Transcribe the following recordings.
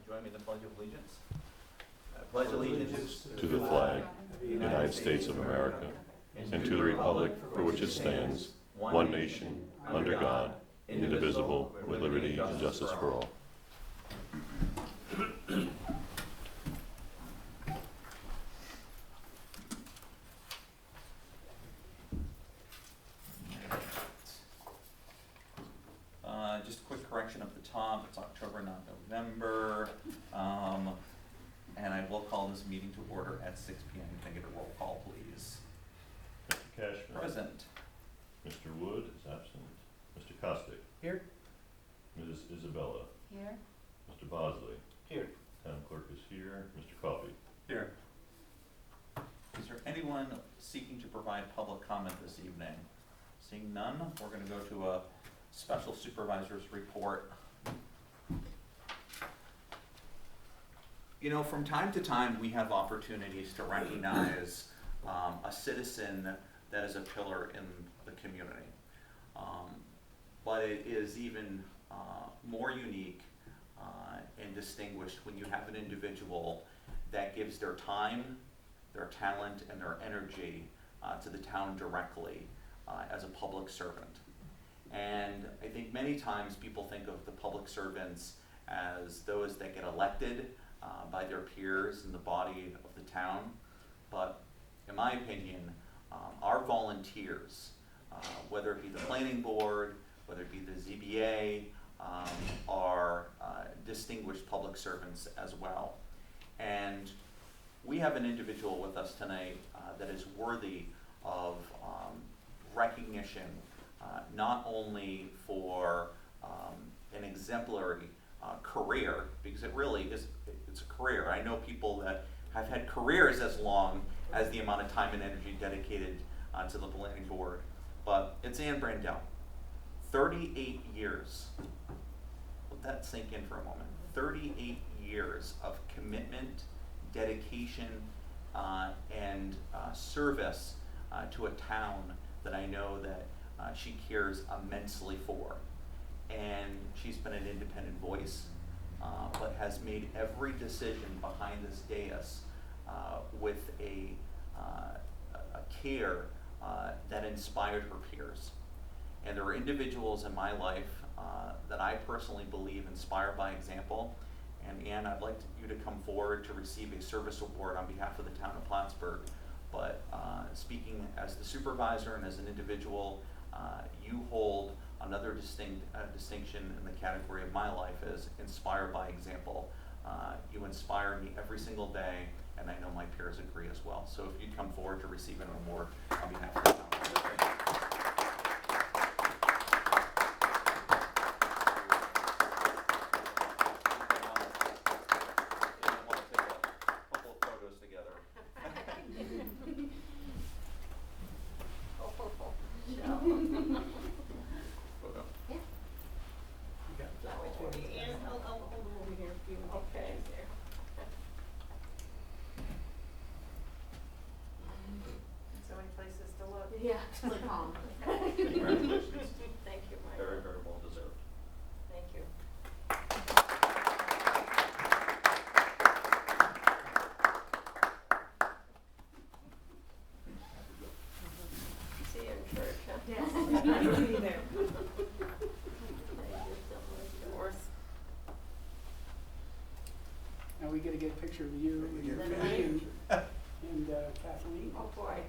Join me in the Pledge of Allegiance. I pledge allegiance to the flag of the United States of America and to the republic for which it stands, one nation, under God, indivisible, with liberty and justice for all. Just a quick correction up the top. It's October, not November. And I will call this meeting to order at 6 p.m. Can I get a roll call, please? Mr. Cashman. Present. Mr. Wood is absent. Mr. Costick. Here. Ms. Isabella. Here. Mr. Bosley. Here. Town clerk is here. Mr. Coffey. Here. Is there anyone seeking to provide public comment this evening? Seeing none, we're going to go to a special supervisor's report. You know, from time to time, we have opportunities to recognize a citizen that is a pillar in the community. But it is even more unique and distinguished when you have an individual that gives their time, their talent, and their energy to the town directly as a public servant. And I think many times people think of the public servants as those that get elected by their peers in the body of the town. But in my opinion, our volunteers, whether it be the planning board, whether it be the ZBA, are distinguished public servants as well. And we have an individual with us tonight that is worthy of recognition, not only for an exemplary career, because it really is, it's a career. I know people that have had careers as long as the amount of time and energy dedicated to the planning board, but it's Ann Brandell. 38 years. Let that sink in for a moment. 38 years of commitment, dedication, and service to a town that I know that she cares immensely for. And she's been an independent voice, but has made every decision behind this dais with a care that inspired her peers. And there are individuals in my life that I personally believe inspire by example. And Ann, I'd like you to come forward to receive a service award on behalf of the town of Plattsburgh. But speaking as the supervisor and as an individual, you hold another distinction in the category of my life as inspired by example. You inspire me every single day, and I know my peers agree as well. So if you'd come forward to receive an award on behalf of the town. Yeah, click on. Congratulations. Thank you, Michael. Very, very well deserved. Thank you. See you in church, huh? Yes. See you there. Yours. Now we gotta get a picture of you and your Then family and Kathleen. Oh, boy.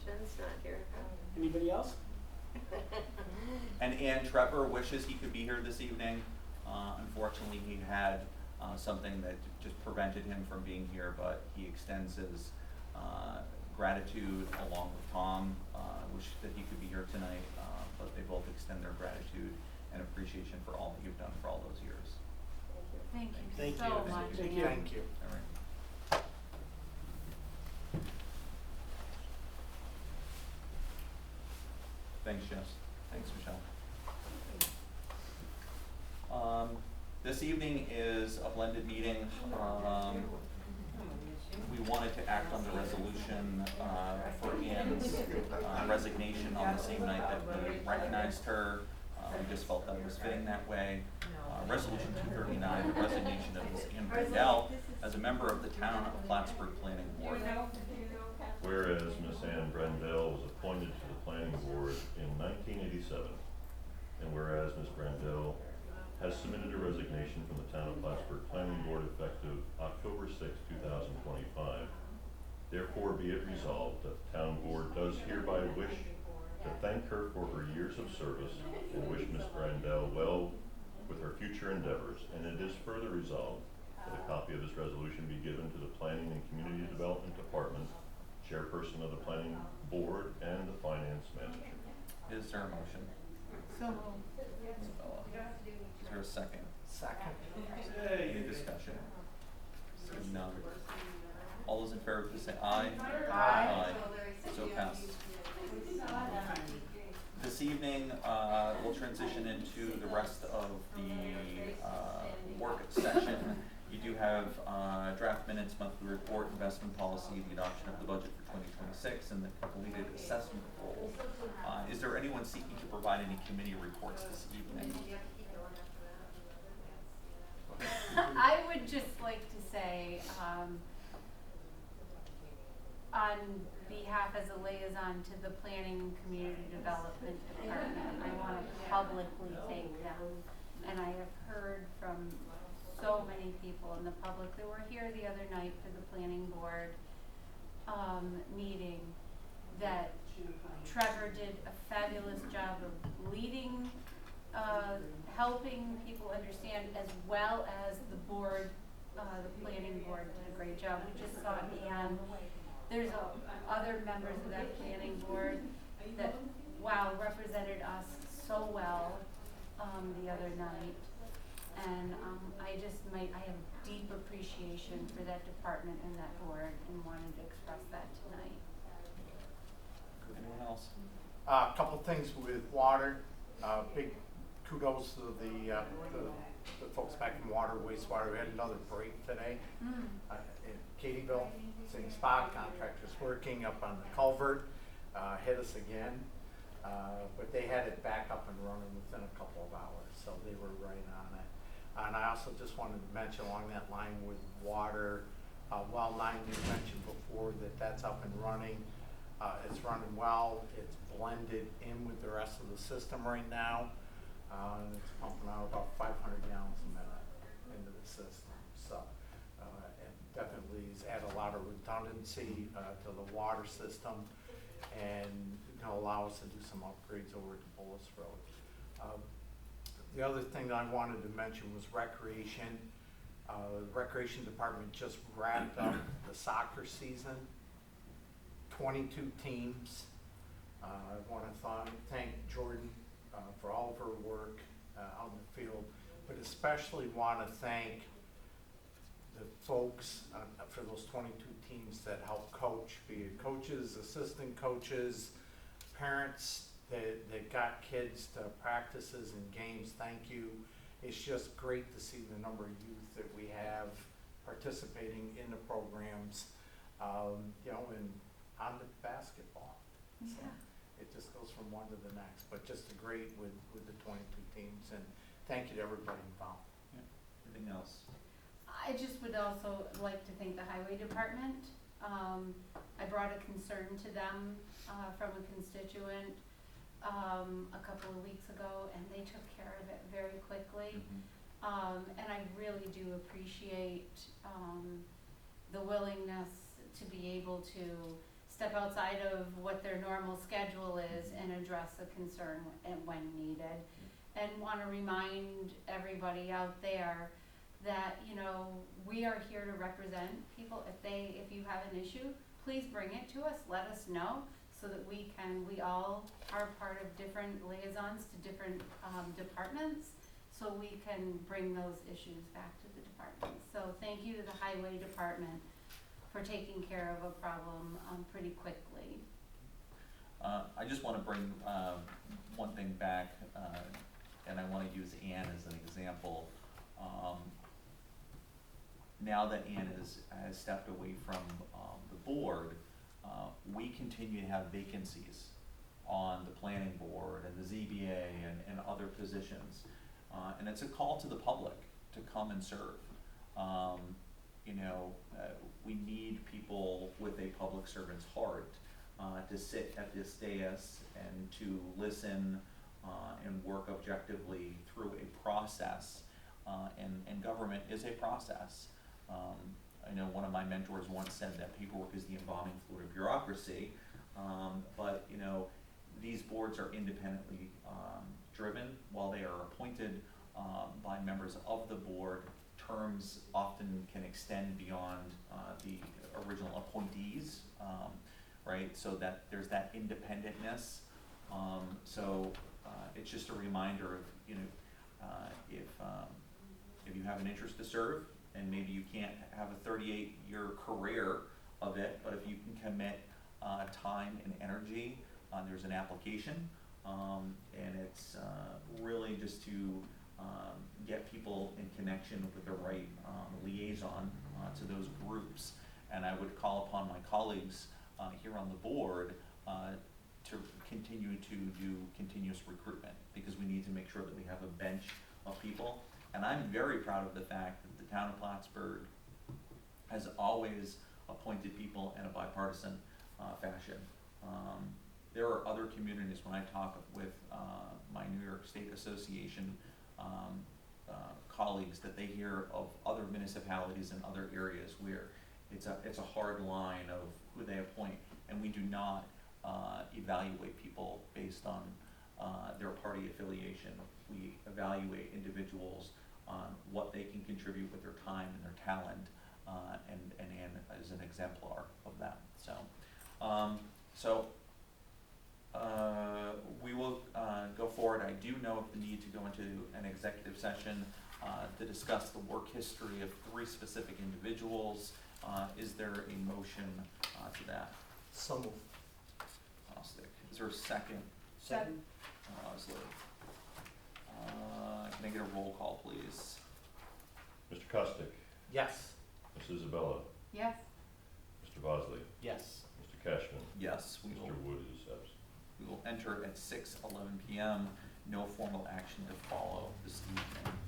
Jen's not here. Anybody else? And Ann Trevor wishes he could be here this evening. Unfortunately, he had something that just prevented him from being here, but he extends his gratitude along with Tom. Wish that he could be here tonight, but they both extend their gratitude and appreciation for all that you've done for all those years. Thank you. Thank so you. much. Thank you. Thank you. All right. Thanks, Jess. Thanks, Michelle. This evening is a blended meeting. we wanted to act on the resolution for Ann's resignation on the same night that we recognized her. We just felt that it was fitting that way. Resolution 239, the resignation of Ms. Ann Brendel as a member of the Town of Plattsburgh Planning Board. Whereas Ms. Ann Brendel was appointed to the planning board in 1987, and whereas Ms. Brendel has submitted a resignation from the Town of Plattsburgh Planning Board effective October 6, 2025, therefore be it resolved that the Town Board does hereby wish to thank her for her years of service and wish Ms. Brendel well with her future endeavors, and it is further resolved that a copy of this resolution be given to the Planning and Community Development Department, Chairperson of the Planning Board, and the Finance Manager. Is there a motion? So moved. Is there a second? Second. Any discussion? Seeing none. All those in favor, please say aye. Aye. So passed. This evening, we'll transition into the rest of the work session. You do have draft minutes, monthly report, investment policy, the adoption of the budget for 2026, and the completed assessment role. Is there anyone seeking to provide any committee reports this evening? I would just like to say, on behalf as a liaison to the Planning and Community Development Department, I want to publicly thank them. And I have heard from so many people in the public that were here the other night for the Planning Board meeting that Trevor did a fabulous job of leading, helping people understand, as well as the board, the Planning Board did a great job. We just saw Ann. There's other members of that planning board that, wow, represented us so well the other night. And I have deep appreciation for that department and that board, and wanted to express that tonight. Anyone else? A couple things with water. Big kudos to the folks back in water, wastewater. We had another break today in Katyville, same spot. Contractors working up on the culvert, hit us again, but they had it back up and running within a couple of hours, so they were right on it. And I also just wanted to mention along that line with water, well 9 you mentioned before that's up and running. It's running well. It's blended in with the rest of the system right now. And it's pumping out about 500 gallons a minute into the system. So it definitely has added a lot of redundancy to the water system, and going to allow us to do some upgrades over to Bullis Road. The other thing that I wanted to mention was recreation. The recreation department just wrapped up the soccer season. 22 teams. I want to thank Jordan for all of her work out in the field, but especially want to thank the folks for those 22 teams that help coach, be it coaches, assistant coaches, parents that got kids to practices and games. Thank you. It's just great to see the number of youth that we have participating in the programs, and on the basketball. Yeah. So it just goes from one to the next, but just a great with the 22 teams, and thank you to everybody involved. Yeah. Anything else? I just would also like to thank the highway department. I brought a concern to them from a constituent a couple of weeks ago, and they took care of it very quickly. And I really do appreciate the willingness to be able to step outside of what their normal schedule is and address a concern when needed. And want to remind everybody out there that, we are here to represent people. If you have an issue, please bring it to us, let us know, so that we all are part of different liaisons to different departments, so we can bring those issues back to the department. So thank you to the highway department for taking care of a problem pretty quickly. I just want to bring one thing back, and I want to use Ann as an example. now that Ann has stepped away from the board, we continue to have vacancies on the planning board and the ZBA and other positions. And it's a call to the public to come and serve. We need people with a public servant's heart to sit at this dais and to listen and work objectively through a process. And government is a process. I know one of my mentors once said that paperwork is the embalming fluid of bureaucracy, but these boards are independently driven. While they are appointed by members of the board, terms often can extend beyond the original appointees, right? So that there's that independentness. It's just a reminder of if you have an interest to serve, and maybe you can't have a 38-year career of it, but if you can commit time and energy, there's an application, and it's really just to get people in connection with the right liaison to those groups. And I would call upon my colleagues here on the board to continue to do continuous recruitment, because we need to make sure that we have a bench of people. And I'm very proud of the fact that the town of Plattsburgh has always appointed people in a bipartisan fashion. There are other communities, when I talk with my New York State Association colleagues, that they hear of other municipalities in other areas where it's a hard line of who they appoint, and we do not evaluate people based on their party affiliation. We evaluate individuals on what they can contribute with their time and their talent, and Ann is an exemplar of that. We will go forward. I do know of the need to go into an executive session to discuss the work history of 3 specific individuals. Is there a motion to that? So moved. Bostic. Is there a second? Second. Osley. Can I get a roll call, please? Mr. Costick, Yes. Ms. Isabella, Yes. Mr. Bosley, Yes. Mr. Cashman, Yes, we Mr. will. Wood is absent. We will enter at 6:11 p.m. No formal action to follow this evening.